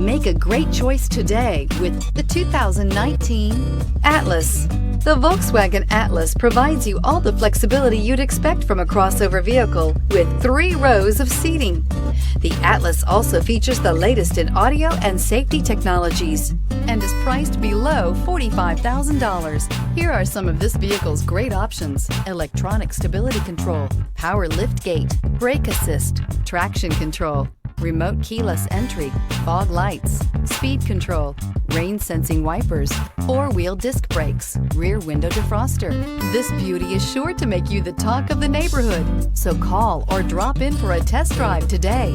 Make a great choice today with the 2019 Atlas. The Volkswagen Atlas provides you all the flexibility you'd expect from a crossover vehicle with 3 rows of seating. The Atlas also features the latest in audio and safety technologies and is priced below $45,000. Here are some of this vehicle's great options: electronic stability control, power liftgate, brake assist, traction control, remote keyless entry, fog lights, speed control, rain sensing wipers, 4-wheel disc brakes, rear window defroster. This beauty is sure to make you the talk of the neighborhood. So call or drop in for a test drive today.